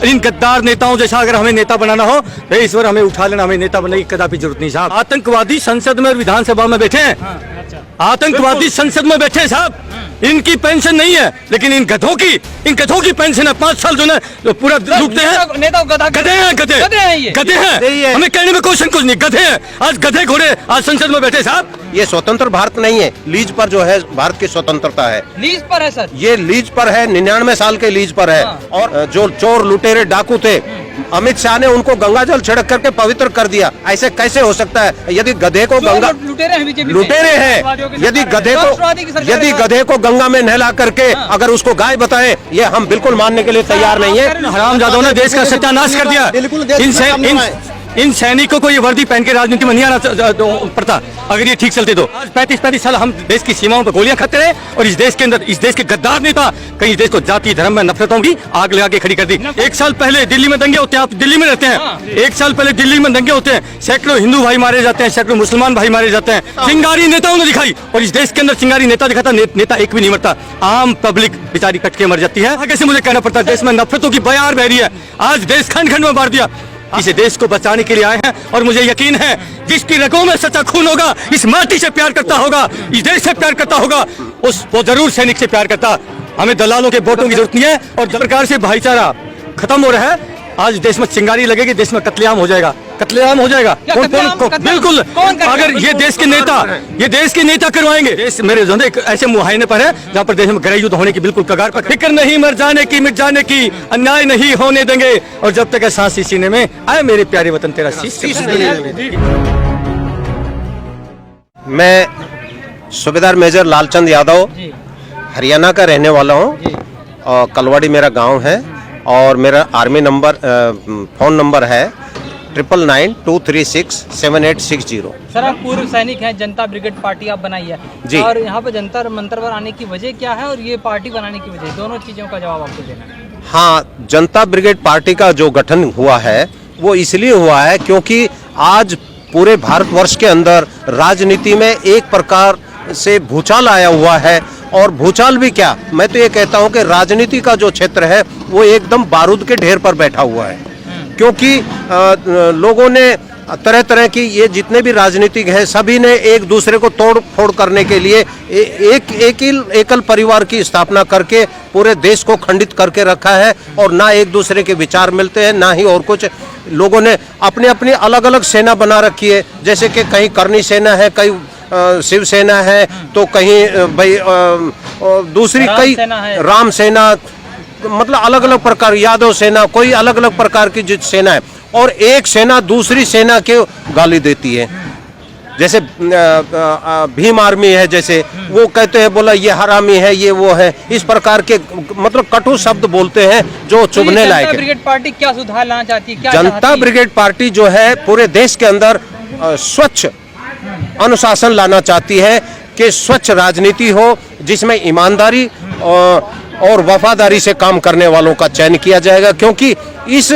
इन गद्दार नेताओं जैसा अगर हमें नेता बनाना हो तो ईश्वर हमें उठा लेना, हमें नेता बनने की कदापि जरूरत नहीं साहब। आतंकवादी संसद में और विधानसभा में बैठे हैं, आतंकवादी संसद में बैठे हैं साहब। इनकी पेंशन नहीं है, लेकिन इन गधों की पेंशन है। 5 साल जो पूरा लूटते हैं। गधे हैं, गधे हैं। हमें कहने में क्वेश्चन कुछ नहीं, गधे हैं। आज गधे घोड़े आज संसद में बैठे साहब। ये स्वतंत्र भारत नहीं है, लीज पर जो है भारत की स्वतंत्रता है। लीज पर है सर, ये लीज पर है, 99 साल के लीज पर है। और जो चोर लुटेरे डाकू थे, अमित शाह ने उनको गंगाजल छिड़क करके पवित्र कर दिया। ऐसे कैसे हो सकता है? यदि गधे को गंगा लुटेरे हैं, यदि गधे को गंगा में नहला करके अगर उसको गाय बताएं, ये हम बिल्कुल मानने के लिए तैयार नहीं है। हरामजादों ने देश का सत्यानाश कर दिया। इन सैनिकों को ये वर्दी पहन के राजनीति में नहीं आना पड़ता अगर ये ठीक चलते तो। आज 35 साल हम देश की सीमाओं पर गोलियां खाते रहे और इस देश के अंदर इस देश के गद्दार नेता कहीं देश को जाति धर्म में नफरतों की आग लगा के खड़ी कर दी। 1 साल पहले दिल्ली में दंगे होते हैं, आप दिल्ली में रहते हैं। 1 साल पहले दिल्ली में दंगे होते हैं, सैकड़ों हिंदू भाई मारे जाते हैं, सैकड़ों मुसलमान भाई मारे जाते हैं। चिंगारी नेताओं ने दिखाई और इस देश के अंदर चिंगारी नेता दिखाता, नेता एक भी नहीं मरता, आम पब्लिक बेचारी कट के मर जाती है। आगे से मुझे कहना पड़ता है, देश में नफरतों की बयार बह रही है। आज देश खंड खंड में मार दिया। इसे देश को बचाने के लिए आए हैं और मुझे यकीन है जिसकी रगों में सच्चा खून होगा, इस माटी से प्यार करता होगा, इस देश से प्यार करता होगा, वो जरूर सैनिक से प्यार करता। हमें दलालों के वोटों की जरूरत नहीं है और सरकार से भाईचारा खत्म हो रहा है। आज देश में चिंगारी लगेगी, देश में कत्लेआम हो जाएगा, कत्लेआम हो जाएगा। बिल्कुल, अगर ये देश के नेता करवाएंगे। देश मेरे जो एक ऐसे मुहायने पर है जहाँ पर देश में गृह युद्ध होने की बिल्कुल कगार पर। फिक्र नहीं मर जाने की, मिट जाने की, अन्याय नहीं होने देंगे और जब तक सांस सीने में आए मेरे प्यारे वतन तेरा शीश। मैं सूबेदार मेजर लालचंद यादव हरियाणा का रहने वाला हूँ और कलवाड़ी मेरा गांव है और मेरा आर्मी नंबर फ़ोन नंबर है 9992367860। सर आप पूर्व सैनिक हैं, जनता ब्रिगेड पार्टी आप बनाई है जी। और यहाँ पे जंतर मंतर पर आने की वजह क्या है और ये पार्टी बनाने की वजह, दोनों चीजों का जवाब आपको देना है। हाँ, जनता ब्रिगेड पार्टी का जो गठन हुआ है वो इसलिए हुआ है क्योंकि आज पूरे भारतवर्ष के अंदर राजनीति में एक प्रकार से भूचाल आया हुआ है। और भूचाल भी क्या, मैं तो ये कहता हूँ कि राजनीति का जो क्षेत्र है वो एकदम बारूद के ढेर पर बैठा हुआ है। क्योंकि लोगों ने तरह तरह की, ये जितने भी राजनीतिक हैं सभी ने एक दूसरे को तोड़ फोड़ करने के लिए एकल परिवार की स्थापना करके पूरे देश को खंडित करके रखा है और ना एक दूसरे के विचार मिलते हैं ना ही और कुछ। लोगों ने अपनी अपनी अलग अलग सेना बना रखी है, जैसे कि कहीं करनी सेना है, कहीं शिवसेना है, तो कहीं भाई दूसरी कई राम सेना, मतलब अलग अलग प्रकार, यादव सेना, कोई अलग अलग प्रकार की जो सेना है और एक सेना दूसरी सेना के गाली देती है। जैसे भीम आर्मी है, जैसे वो कहते हैं बोला ये हरामी है, ये वो है, इस प्रकार के मतलब कटु शब्द बोलते हैं जो चुभने लायक है। जनता ब्रिगेड पार्टी क्या सुधार लाना चाहती है? जनता ब्रिगेड पार्टी जो है पूरे देश के अंदर स्वच्छ अनुशासन लाना चाहती है कि स्वच्छ राजनीति हो जिसमें ईमानदारी और वफादारी से काम करने वालों का चयन किया जाएगा। क्योंकि इस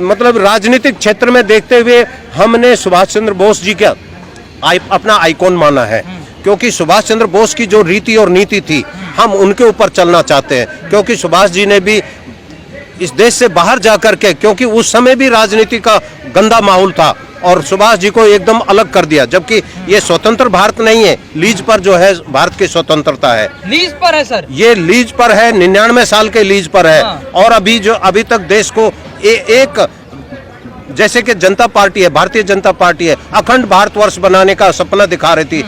मतलब राजनीतिक क्षेत्र में देखते हुए हमने सुभाष चंद्र बोस जी का अपना आइकॉन माना है। क्योंकि सुभाष चंद्र बोस की जो रीति और नीति थी हम उनके ऊपर चलना चाहते हैं। क्योंकि सुभाष जी ने भी इस देश से बाहर जाकर के, क्योंकि उस समय भी राजनीति का गंदा माहौल था और सुभाष जी को एकदम अलग कर दिया। जबकि ये स्वतंत्र भारत नहीं है, लीज पर जो है भारत की स्वतंत्रता है। लीज पर है सर, ये लीज पर है, 99 साल के लीज पर है। और अभी तक देश को एक जैसे कि जनता पार्टी है, भारतीय जनता पार्टी है, अखंड भारतवर्ष बनाने का सपना दिखा रही थी।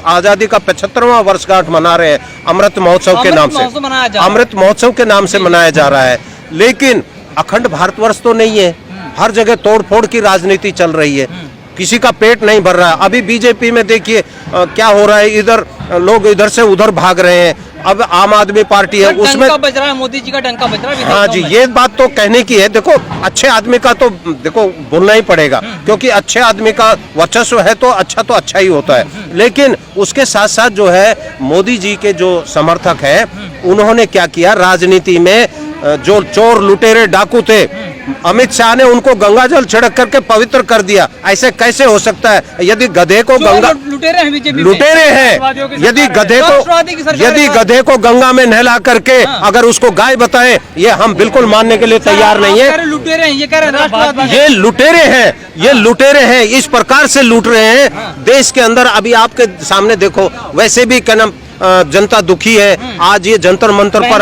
आजादी का 75वां वर्षगांठ मना रहे हैं अमृत महोत्सव के नाम से, अमृत महोत्सव के नाम से मनाया जा रहा है। लेकिन अखंड भारतवर्ष तो नहीं है, हर जगह तोड़फोड़ की राजनीति चल रही है, किसी का पेट नहीं भर रहा है। अभी बीजेपी में देखिए क्या हो रहा है, इधर लोग इधर से उधर भाग रहे हैं। अब आम आदमी पार्टी है, उसमें बज रहा है, मोदी जी का डंका बज रहा है। हाँ जी, ये बात तो कहने की है। देखो अच्छे आदमी का तो देखो बोलना ही पड़ेगा, क्योंकि अच्छे आदमी का वर्चस्व है तो अच्छा ही होता है। लेकिन उसके साथ साथ जो है मोदी जी के जो समर्थक है उन्होंने क्या किया, राजनीति में जो चोर लुटेरे डाकू थे, अमित शाह ने उनको गंगा जल छिड़क करके पवित्र कर दिया। ऐसे कैसे हो सकता है? यदि गधे को गंगा लुटेरे हैं बीजेपी लुटेरे हैं, यदि गधे को गंगा में नहला करके अगर उसको गाय बताएं, ये हम बिल्कुल मानने के लिए तैयार नहीं है। लुटेरे हैं, ये कह रहे हैं ये लुटेरे हैं, ये लुटेरे हैं, इस प्रकार से लूट रहे हैं देश के अंदर। अभी आपके सामने देखो, वैसे भी क्या नाम जनता दुखी है। आज ये जंतर मंतर पर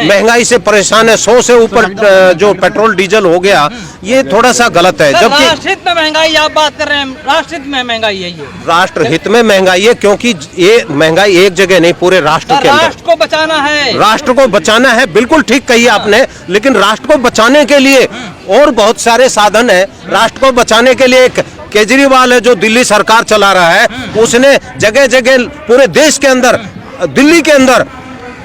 महंगाई से परेशान है। 100 से ऊपर जो पेट्रोल डीजल हो गया, ये थोड़ा सा गलत है। जबकि राष्ट्रहित में महंगाई आप बात कर रहे हैं, राष्ट्रहित में महंगाई है ये। राष्ट्रहित में महंगाई है, क्योंकि ये महंगाई एक जगह नहीं, पूरे राष्ट्र के अंदर। राष्ट्र को बचाना है, राष्ट्र को बचाना है, बिल्कुल ठीक कही आपने। लेकिन राष्ट्र को बचाने के लिए और बहुत सारे साधन है। राष्ट्र को बचाने के लिए एक केजरीवाल है जो दिल्ली सरकार चला रहा है, उसने जगह जगह पूरे देश के अंदर, दिल्ली के अंदर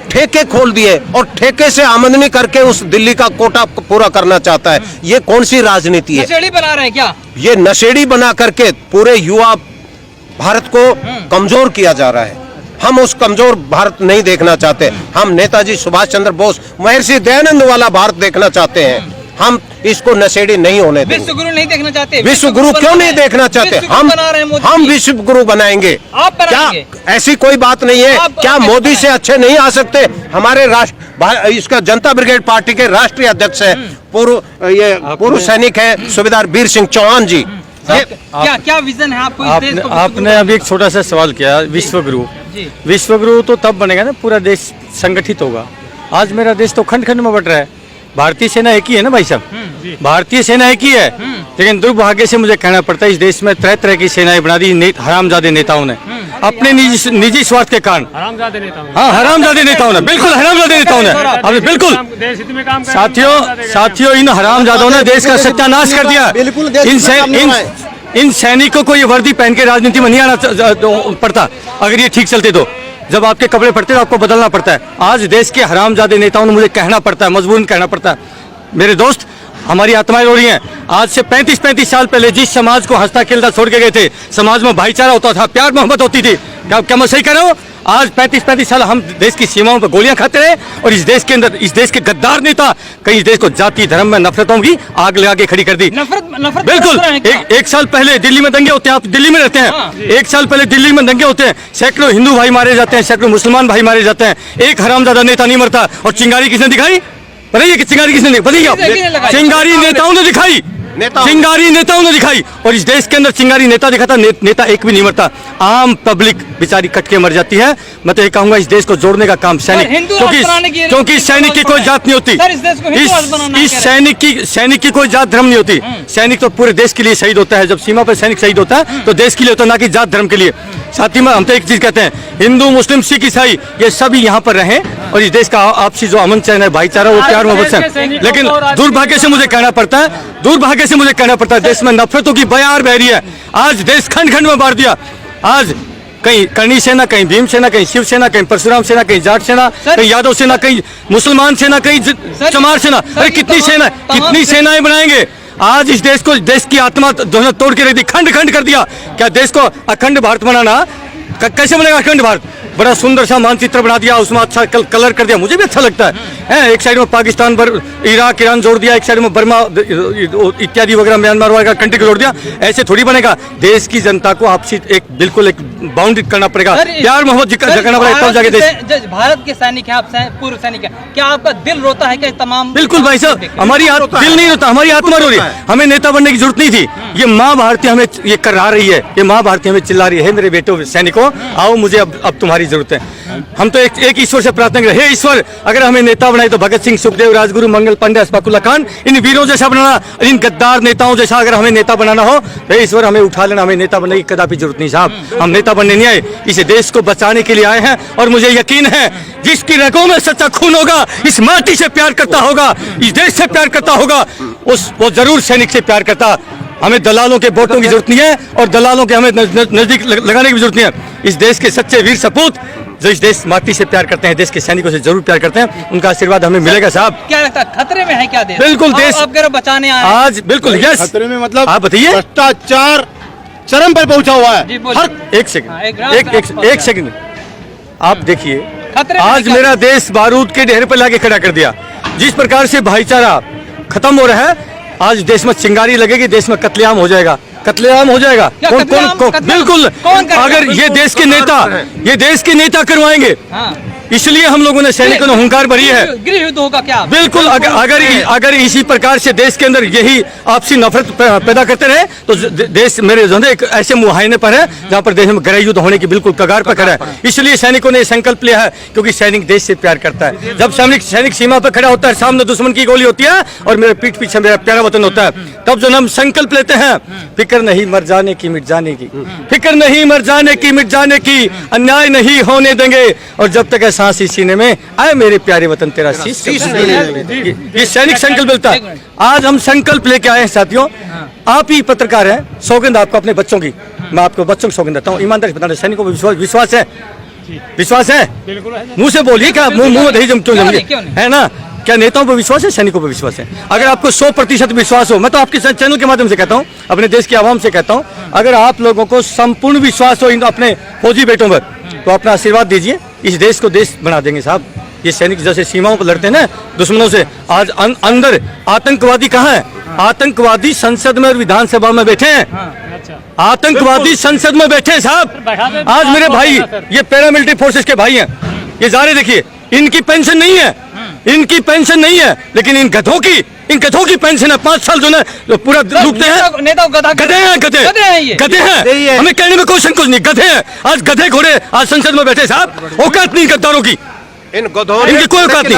ठेके खोल दिए और ठेके से आमदनी करके उस दिल्ली का कोटा पूरा करना चाहता है। ये कौन सी राजनीति है? नशेड़ी बना रहे हैं क्या? ये नशेड़ी बना करके पूरे युवा भारत को कमजोर किया जा रहा है। हम उस कमजोर भारत नहीं देखना चाहते। हम नेताजी सुभाष चंद्र बोस, महर्षि दयानंद वाला भारत देखना चाहते हैं। हम इसको नशेड़ी नहीं होने देंगे। विश्व गुरु नहीं देखना चाहते? विश्व गुरु क्यों नहीं देखना चाहते? हम विश्व गुरु बनाएंगे। आप बनाएंगे? क्या ऐसी कोई बात नहीं है? क्या मोदी से अच्छे नहीं आ सकते? हमारे राष्ट्र इसका जनता ब्रिगेड पार्टी के राष्ट्रीय अध्यक्ष है, पूर्व सैनिक है सूबेदार वीर सिंह चौहान जी। क्या विजन है आपको इस देश को? आपने अभी एक छोटा सा सवाल किया, विश्व गुरु। विश्व गुरु तो तब बनेगा ना पूरा देश संगठित होगा। आज मेरा देश तो खंड खंड में बट रहा है। भारतीय सेना एक ही है ना भाई साहब, भारतीय सेना एक ही है। लेकिन दुर्भाग्य से मुझे कहना पड़ता है, इस देश में तरह तरह की सेनाएं बना दी हरामजादे नेताओं ने, अपने निजी स्वार्थ के कारण। हरामजादे नेताओं ने, बिल्कुल हरामजादे नेताओं ने, बिल्कुल। साथियों इन हरामजादों ने देश का सत्यानाश कर दिया। इन सैनिकों को ये वर्दी पहन के राजनीति में नहीं आना पड़ता अगर ये ठीक चलते तो। जब आपके कपड़े फटते तो आपको बदलना पड़ता है। आज देश के हरामजादे नेताओं ने मुझे कहना पड़ता है, मजबूरन कहना पड़ता है। मेरे दोस्त, हमारी आत्माएं रो रही हैं। आज से 35 साल पहले जिस समाज को हंसता खेलता छोड़ के गए थे, समाज में भाईचारा होता था, प्यार मोहब्बत होती थी, क्या मैं सही कह रहा हूँ? आज 35 साल हम देश की सीमाओं पर गोलियां खाते रहे और इस देश के अंदर, इस देश के गद्दार नेता कहीं इस देश को जाति धर्म में नफरतों की आग लगा के खड़ी कर दी। नफरत बिल्कुल। एक साल पहले दिल्ली में दंगे होते हैं, आप दिल्ली में रहते हैं। एक साल पहले दिल्ली में दंगे होते हैं, सैकड़ों हिंदू भाई मारे जाते हैं, सैकड़ों मुसलमान भाई मारे जाते हैं, एक हरामजादा नेता नहीं मरता। और चिंगारी किसने दिखाई? बताइए कि चिंगारी किसने बताइए? चिंगारी नेताओं ने दिखाई, चिंगारी नेताओं ने दिखाई। और इस देश के अंदर चिंगारी नेता दिखाता, नेता एक भी नहीं मरता, आम पब्लिक बेचारी कट के मर जाती है। मैं तो ये कहूंगा इस देश को जोड़ने का काम सैनिक, क्योंकि सैनिक की कोई जात नहीं होती, इस सैनिक की कोई जात धर्म नहीं होती। सैनिक तो पूरे देश के लिए शहीद होता है। जब सीमा पर सैनिक शहीद होता है तो देश के लिए होता है, ना कि जात धर्म के लिए। साथ ही में हम तो एक चीज कहते हैं, हिंदू मुस्लिम सिख ईसाई ये सभी यहाँ पर रहें और इस देश का आपसी जो अमन चैन है, भाईचारा, वो प्यार मोहब्बत से। लेकिन दुर्भाग्य से मुझे कहना पड़ता है, देश में नफरतों की बयार बह रही है। आज देश खंड खंड में बांट दिया। आज कहीं करणी सेना, कहीं भीम सेना, कहीं शिव सेना, कहीं परशुराम सेना, कहीं जाट सेना, कहीं यादव सेना, कहीं मुसलमान सेना, कहीं चमार सेना। अरे कितनी सेनाएं बनाएंगे? आज इस देश को, देश की आत्मा तोड़ के रख दी, खंड खंड कर दिया। क्या देश को अखंड भारत बनाना? कैसे बनेगा अखंड भारत? बड़ा सुंदर सा मानचित्र बना दिया, उसमें अच्छा कलर कर दिया, मुझे भी अच्छा लगता है। एक साइड में पाकिस्तान, इराक, ईरान जोड़ दिया, एक साइड में बर्मा इत्यादि वगैरह, म्यांमार वगैरह कंट्री को जोड़ दिया। ऐसे थोड़ी बनेगा। देश की जनता को आपसी बिल्कुल एक बाउंड्री करना पड़ेगा, प्यार मोहब्बत जगाना पड़ेगा, तब जाके देश। भारत के सैनिक हैं आप, पूर्व सैनिक हैं, क्या आपका दिल रोता है क्या तमाम? बिल्कुल भाई साहब, हमारी दिल नहीं रोता, हमारी आत्मा रो रही है। हमें नेता बनने की जरूरत नहीं थी। ये माँ भारती हमें ये करा रही है, ये माँ भारती हमें चिल्ला रही है, मेरे बेटों सैनिकों आओ, मुझे अब तुम्हारी जरूरत है। हम तो एक ईश्वर से प्रार्थना करें, हे ईश्वर, अगर हमें नेता बनाए तो भगत सिंह, सुखदेव, राजगुरु, मंगल पांडे, अशफाकुल्ला खान, इन वीरों जैसा बनाना, इन गद्दार नेताओं जैसा अगर हमें नेता बनाना हो तो ईश्वर हमें उठा लेना। हमें नेता बनने की कदापि जरूरत नहीं साहब, हम नेता बनने नहीं आए, इस देश को बचाने के लिए आए हैं। और मुझे यकीन है जिसकी रगों में सच्चा खून होगा, इस माटी से प्यार करता होगा, इस देश से प्यार करता होगा, वो जरूर सैनिक से प्यार करता। हमें दलालों के वोटों की जरूरत नहीं है और दलालों के हमें नजदीक लगाने की जरूरत नहीं है। इस देश के सच्चे वीर सपूत जो इस देश माटी से प्यार करते हैं, देश के सैनिकों से जरूर प्यार करते हैं, उनका आशीर्वाद हमें मिलेगा साहब। क्या लगता है खतरे में है क्या देश? बिल्कुल देश आप बचाने आए आज, बिल्कुल यस खतरे में, मतलब आप बताइए। भ्रष्टाचार चरम पर पहुंचा हुआ है। हर एक सेकंड आप देखिए, आज क्या? मेरा देश बारूद के ढेर पर लाके खड़ा कर दिया। जिस प्रकार से भाईचारा, खत्म हो रहा है। आज देश में चिंगारी लगेगी, देश में कत्लेआम हो जाएगा, कत्लेआम हो जाएगा। कौन बिल्कुल, अगर ये देश के नेता करवाएंगे। इसलिए हम लोगों ने सैनिकों ने हुंकार भरी है। गृह युद्ध होगा क्या? बिल्कुल, अगर इसी प्रकार से देश के अंदर यही आपसी नफरत पैदा करते रहे तो देश मेरे जो है एक ऐसे मुहायने पर है जहां पर देश में गृह युद्ध होने की बिल्कुल कगार पर खड़ा है। इसलिए सैनिकों ने संकल्प लिया है, क्योंकि सैनिक देश से प्यार करता है। जब सैनिक सीमा पर खड़ा होता है, सामने दुश्मन की गोली होती है और मेरे पीठ पीछे मेरा प्यारा वतन होता है, तब जो हम संकल्प लेते हैं, फिक्र नहीं मर जाने की मिट जाने की, फिक्र नहीं मर जाने की मिट जाने की, अन्याय नहीं होने देंगे, और जब तक सांस इस सीने में आए मेरे प्यारे वतन तेरा शीश। ये सैनिक संकल्प मिलता है। आज हम संकल्प लेके आए हैं साथियों। आप ही पत्रकार हैं, सौगंध आपको अपने बच्चों की, मैं आपको बच्चों की सौगंध देता हूँ, ईमानदारी बताना, सैनिकों को विश्वास है, विश्वास है, मुंह से बोलिए, क्या मुंह नहीं है ना? क्या नेताओं पर विश्वास है, सैनिकों पर विश्वास है? अगर आपको 100% विश्वास हो, मैं तो आपके चैनल के माध्यम से कहता हूं, अपने देश की आवाम से कहता हूं, अगर आप लोगों को संपूर्ण विश्वास हो इन अपने फौजी बेटों पर, तो अपना आशीर्वाद दीजिए, इस देश को देश बना देंगे साहब। ये सैनिक जैसे सीमाओं पर लड़ते हैं ना दुश्मनों से, आज अंदर आतंकवादी कहाँ है? आतंकवादी संसद में और विधानसभा में बैठे हैं। आतंकवादी संसद में बैठे हैं साहब। आज मेरे भाई ये पैरामिलिट्री फोर्सेस के भाई हैं, ये जा रहे, देखिए इनकी पेंशन नहीं है, इनकी पेंशन नहीं है, लेकिन इन गधों की पेंशन है। 5 साल जो है पूरा लूटते हैं। नेता गधे हैं। हमें कहने में कोई संकोच नहीं, गधे हैं। आज गधे घोड़े आज संसद में बैठे साहब, औकात नहीं गद्दारों की, इनकी कोई औकात नहीं।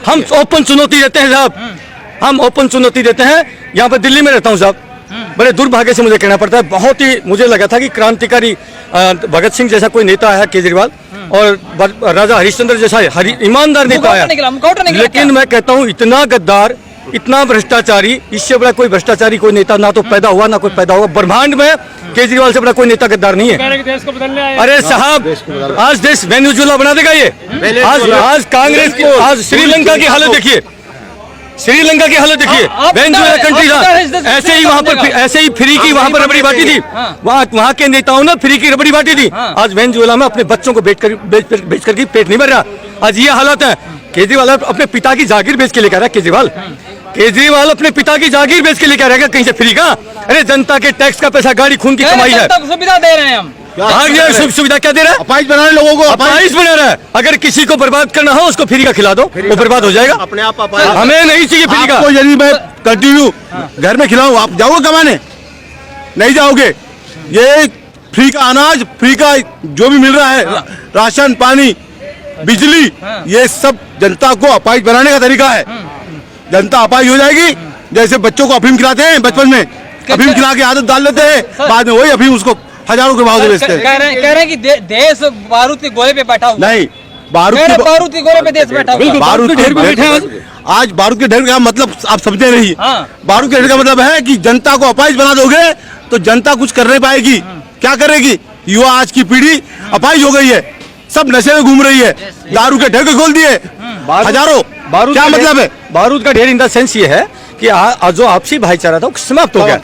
हम ओपन चुनौती देते हैं साहब, हम ओपन चुनौती देते हैं। यहाँ पर दिल्ली में रहता हूँ साहब, बड़े दुर्भाग्य से मुझे कहना पड़ता है, बहुत ही मुझे लगा था कि क्रांतिकारी भगत सिंह जैसा कोई नेता आया केजरीवाल, और राजा हरिश्चंद्र जैसा ईमानदार नेता आया, लेकिन मैं कहता हूँ इतना गद्दार, इतना भ्रष्टाचारी, इससे बड़ा कोई भ्रष्टाचारी कोई नेता ना तो पैदा हुआ ना कोई पैदा होगा ब्रह्मांड में। केजरीवाल से बड़ा कोई नेता गद्दार नहीं है। अरे साहब, आज देश वेनेजुएला बना देगा ये। आज कांग्रेस की, आज श्रीलंका की हालत देखिए, श्रीलंका की हालत देखिए, वेनेजुएला कंट्री ऐसे ही वहाँ पर ऐसे ही फ्री की वहाँ पर रबड़ी बांटी थी, वहाँ के नेताओं ने फ्री की रबड़ी बांटी थी। आज वेनेजुएला में अपने बच्चों को बेच करके पेट नहीं भर रहा। आज ये हालत है। केजरीवाल अपने पिता की जागीर बेच के लेकर रहा है। केजरीवाल अपने पिता की जागीर बेच के लेकर रहेगा कहीं से फ्री का। अरे जनता के टैक्स का पैसा, गाड़ी खून की कमाई है, सुविधा दे रहे हैं हम। सुविधा क्या दे रहा है? अपाइज बना रहे लोगों को, अपाइज बना रहा है। अगर किसी को बर्बाद करना हो उसको फ्री का खिला दो, वो बर्बाद हो जाएगा। अपने आप हमें नहीं चाहिए फ्री का। यदि मैं कंटिन्यू घर में खिलाऊं, आप जाओगे कमाने? नहीं जाओगे। ये फ्री का अनाज, फ्री का जो भी मिल रहा है, राशन, पानी, बिजली, ये सब जनता को अपाइज बनाने का तरीका है। जनता अपाइज हो जाएगी। जैसे बच्चों को अफीम खिलाते हैं बचपन में, अफीम खिला के आदत डाल लेते हैं, बाद में वही अफीम उसको हजारों के भाव से बेचते हैं। कह रहे हैं कि देश बारूद के गोले पे बैठा हुआ। नहीं, बारूद के गोले पे देश बैठा हुआ। बारूद के ढेर पे बैठे हैं। आज बारूद के ढेर का मतलब आप समझे नहीं। बारूद के ढेर का मतलब है कि जनता को अपाइज बना दोगे तो जनता कुछ कर नहीं पाएगी। क्या करेगी? युवा आज की पीढ़ी अपाइज हो गई है, सब नशे में घूम रही है, दारू के ढेर खोल दिए हजारों। क्या मतलब है? बारूद का ढेर इन द सेंस ये है कि जो आपसी भाईचारा था वो समाप्त हो गया।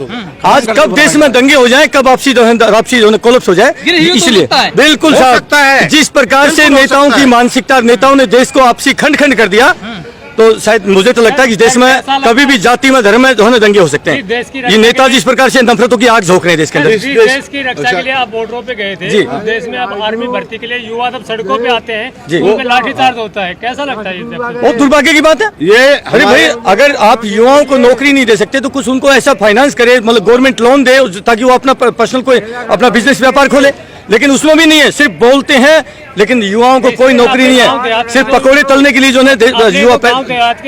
आज कब देश में दंगे हो जाए, कब आपसी जो है कोलैप्स हो जाए, इसलिए बिल्कुल साहब, जिस प्रकार से नेताओं की मानसिकता, नेताओं ने देश को आपसी खंड खंड कर दिया, तो शायद मुझे तो लगता है कि देश में कभी भी जाति में, धर्म में जो है दंगे हो सकते हैं। ये नेता जिस प्रकार से नफरतों की आग झोंक रहे हैं देश के अंदर। देश की रक्षा के लिए आप बॉर्डरों पे गए थे, देश में अब आर्मी भर्ती के लिए युवा जब सड़कों पे आते हैं, उनमें लाठीचार्ज होता है, कैसा लगता है? बहुत दुर्भाग्य की बात है ये। अरे भाई, अगर आप युवाओं को नौकरी नहीं दे सकते तो कुछ उनको ऐसा फाइनेंस करे, मतलब गवर्नमेंट लोन दे ताकि वो अपना पर्सनल कोई अपना बिजनेस व्यापार खोले, लेकिन उसमें भी नहीं है। सिर्फ बोलते हैं, लेकिन युवाओं को कोई नौकरी नहीं है। सिर्फ पकौड़े तलने के लिए जो है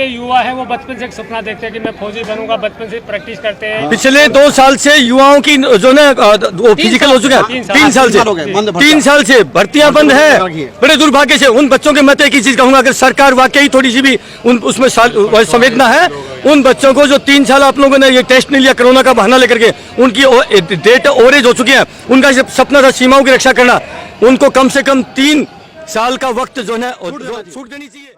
युवा है वो बचपन से एक सपना देखते हैं कि मैं फौजी बनूंगा, बचपन से प्रैक्टिस करते हैं। पिछले 2 साल से युवाओं की जो है वो फिजिकल हो चुका है। 3 साल से भर्तियां बंद है। बड़े दुर्भाग्य से उन बच्चों के मत एक ही चीज कहूंगा, अगर सरकार वाकई थोड़ी सी भी उसमें संवेदना है, उन बच्चों को जो 3 साल आप लोगों ने ये टेस्ट नहीं लिया कोरोना का बहाना लेकर के, उनकी डेट ओवरेज हो चुकी है। उनका सपना था सीमाओं की रक्षा करना, उनको कम से कम 3 साल का वक्त जो है छूट देनी चाहिए।